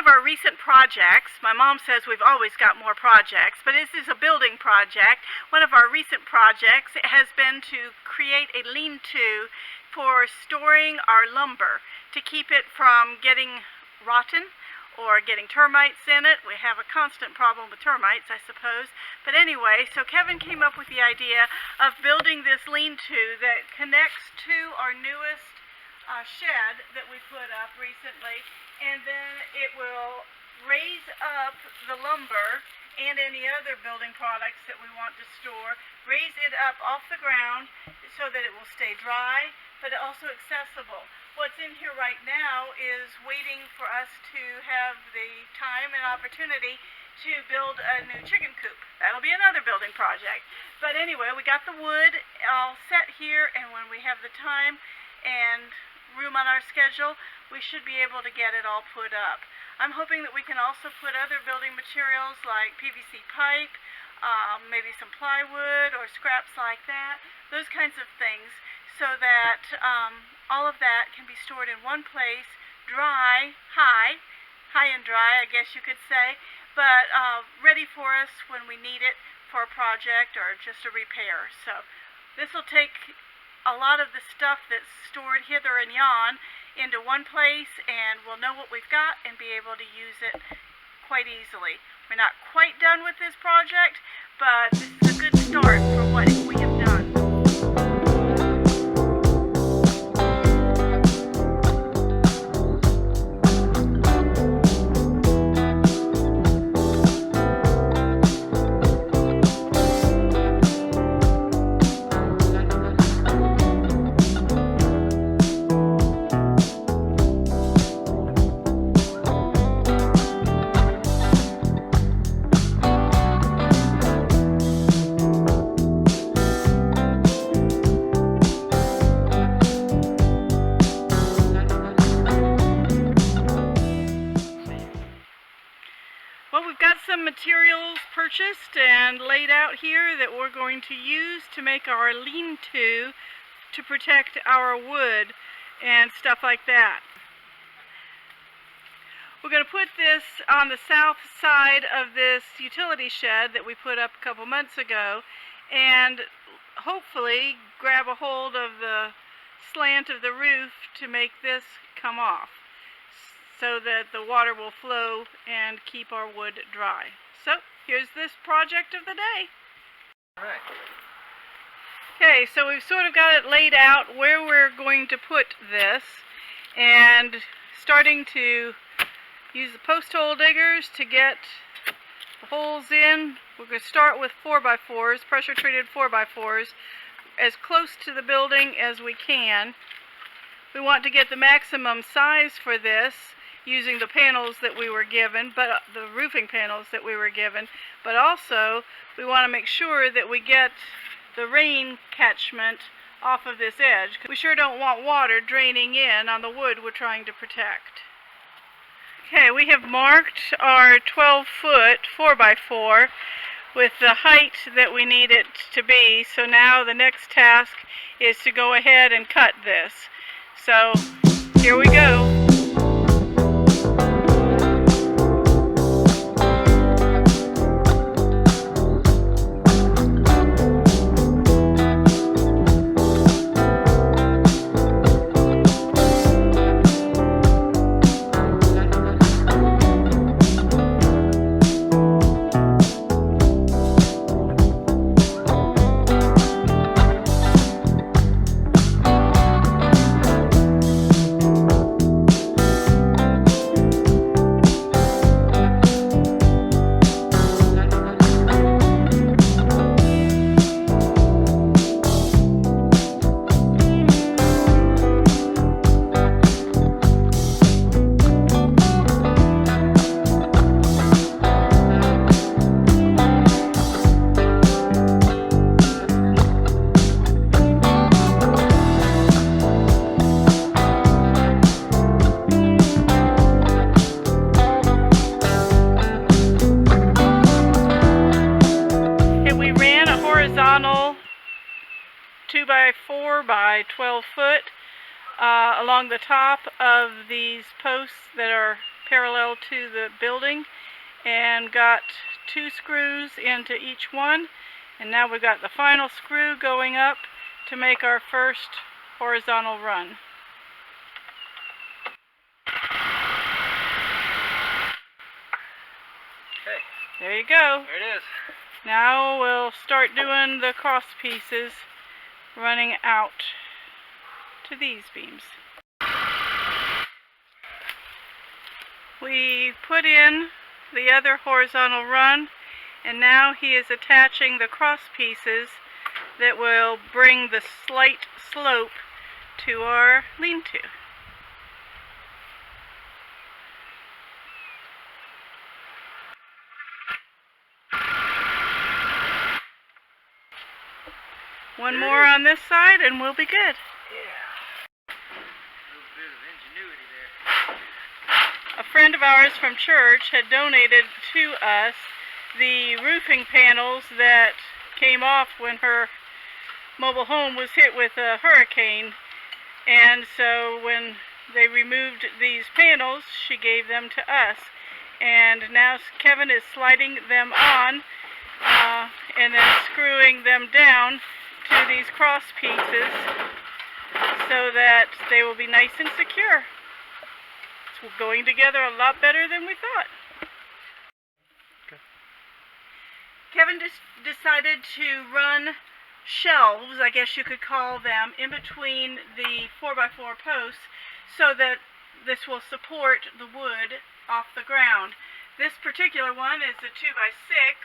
of our recent projects, my mom says we've always got more projects, but this is a building project. One of our recent projects has been to create a lean-to for storing our lumber to keep it from getting rotten or getting termites in it. We have a constant problem with termites, I suppose. But anyway, so Kevin came up with the idea of building this lean-to that connects to our newest shed that we put up recently, and then it will raise up the lumber and any other building products that we want to store, raise it up off the ground so that it will stay dry, but also accessible. What's in here right now is waiting for us to have the time and opportunity to build a new chicken coop. That'll be another building project. But anyway, we got the wood all set here, and when we have the time and room on our schedule, we should be able to get it all put up. I'm hoping that we can also put other building materials like PVC pipe, maybe some plywood or scraps like that, those kinds of things, so that all of that can be stored in one place, dry, high and dry, I guess you could say, but ready for us when we need it for a project or just a repair. So this will take a lot of the stuff that's stored hither and yon into one place, and we'll know what we've got and be able to use it quite easily. We're not quite done with this project, but this is a good start for what we have done. Well, we've got some materials purchased and laid out here that we're going to use to make our lean-to to protect our wood and stuff like that. We're going to put this on the south side of this utility shed that we put up a couple months ago, and hopefully grab a hold of the slant of the roof to make this come off, so that the water will flow and keep our wood dry. So here's this project of the day. All right. Okay, so we've sort of got it laid out where we're going to put this, and starting to use the post hole diggers to get the holes in. We're going to start with 4x4s, pressure treated 4x4s, as close to the building as we can. We want to get the maximum size for this using the panels that we were given, but the roofing panels that we were given, but also we want to make sure that we get the rain catchment off of this edge. We sure don't want water draining in on the wood we're trying to protect. Okay, we have marked our 12-foot 4x4 with the height that we need it to be, so now the next task is to go ahead and cut this. So here we go. Horizontal 2x4 by 12 foot along the top of these posts that are parallel to the building, and got 2 screws into each one, and now we've got the final screw going up to make our first horizontal run. Okay. There you go. There it is. Now we'll start doing the cross pieces running out to these beams. We put in the other horizontal run, and now he is attaching the cross pieces that will bring the slight slope to our lean-to. One more on this side and we'll be good. Yeah. A little bit of ingenuity there. A friend of ours from church had donated to us the roofing panels that came off when her mobile home was hit with a hurricane. And so when they removed these panels, she gave them to us. And now Kevin is sliding them on and then screwing them down to these cross pieces so that they will be nice and secure. It's going together a lot better than we thought. Okay. Kevin decided to run shelves, I guess you could call them, in between the 4x4 posts so that this will support the wood off the ground. This particular one is a 2x6.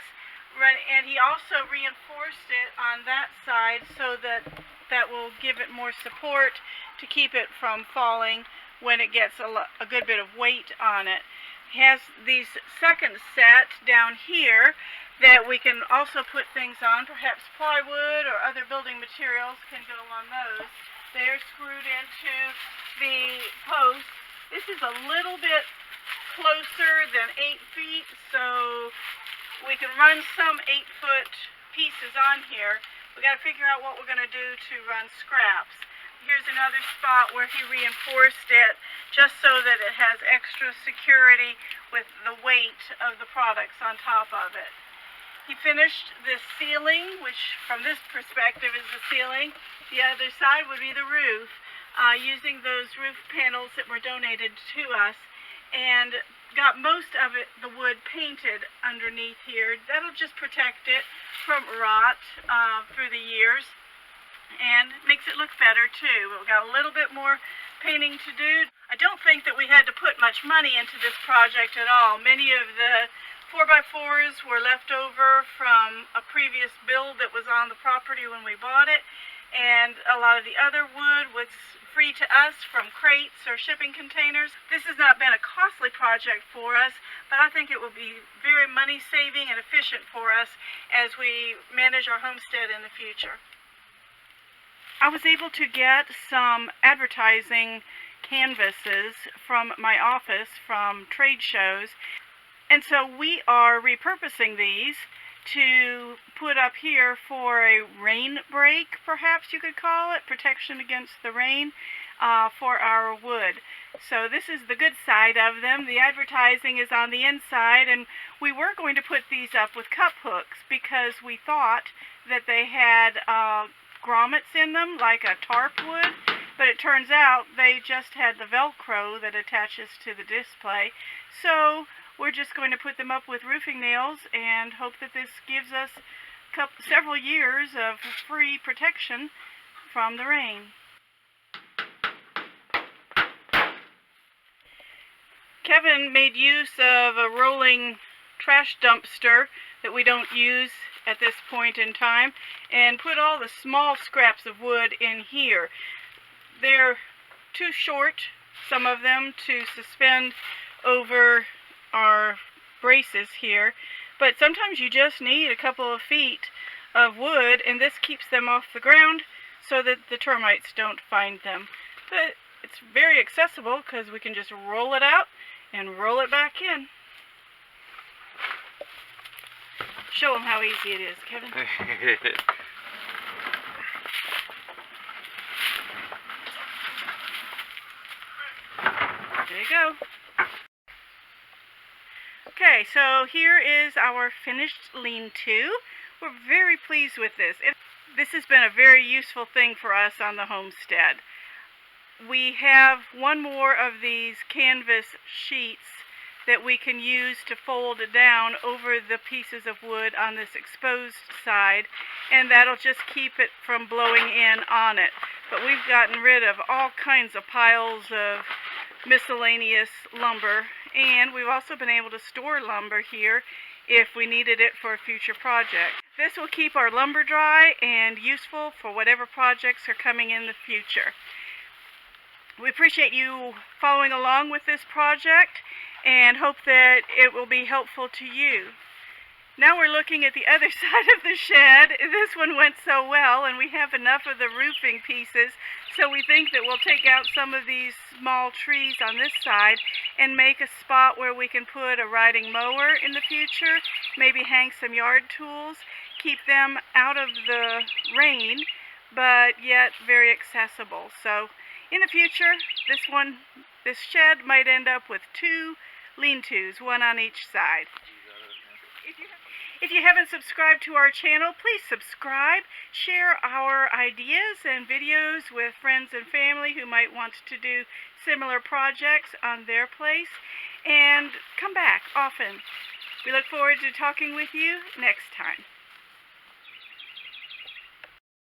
And he also reinforced it on that side so that that will give it more support to keep it from falling when it gets a good bit of weight on it. He has these second set down here that we can also put things on, perhaps plywood or other building materials can go on those. They're screwed into the post. This is a little bit closer than 8 feet, so we can run some 8-foot pieces on here. We got to figure out what we're going to do to run scraps. Here's another spot where he reinforced it just so that it has extra security with the weight of the products on top of it. He finished this ceiling, which from this perspective is the ceiling. The other side would be the roof, using those roof panels that were donated to us, and got most of it, the wood, painted underneath here. That'll just protect it from rot through the years and makes it look better too. We've got a little bit more painting to do. I don't think that we had to put much money into this project at all. Many of the 4x4s were left over from a previous build that was on the property when we bought it, and a lot of the other wood was free to us from crates or shipping containers. This has not been a costly project for us, but I think it will be very money saving and efficient for us as we manage our homestead in the future. I was able to get some advertising canvases from my office from trade shows, and so we are repurposing these to put up here for a rain break, perhaps you could call it, protection against the rain for our wood. So this is the good side of them. The advertising is on the inside, and we were going to put these up with cup hooks because we thought that they had grommets in them, like a tarp would, but it turns out they just had the Velcro that attaches to the display. So we're just going to put them up with roofing nails and hope that this gives us several years of free protection from the rain. Kevin made use of a rolling trash dumpster that we don't use at this point in time and put all the small scraps of wood in here. They're too short, some of them, to suspend over our braces here, but sometimes you just need a couple of feet of wood, and this keeps them off the ground so that the termites don't find them. But it's very accessible because we can just roll it out and roll it back in. Show them how easy it is, Kevin. There you go. Okay, so here is our finished lean-to. We're very pleased with this. This has been a very useful thing for us on the homestead. We have one more of these canvas sheets that we can use to fold down over the pieces of wood on this exposed side, and that'll just keep it from blowing in on it. But we've gotten rid of all kinds of piles of miscellaneous lumber, and we've also been able to store lumber here if we needed it for a future project. This will keep our lumber dry and useful for whatever projects are coming in the future. We appreciate you following along with this project and hope that it will be helpful to you. Now we're looking at the other side of the shed. This one went so well, and we have enough of the roofing pieces, so we think that we'll take out some of these small trees on this side and make a spot where we can put a riding mower in the future, maybe hang some yard tools, keep them out of the rain, but yet very accessible. So in the future, this shed might end up with 2 lean-tos, one on each side. If you haven't subscribed to our channel, please subscribe, share our ideas and videos with friends and family who might want to do similar projects on their place, and come back often. We look forward to talking with you next time.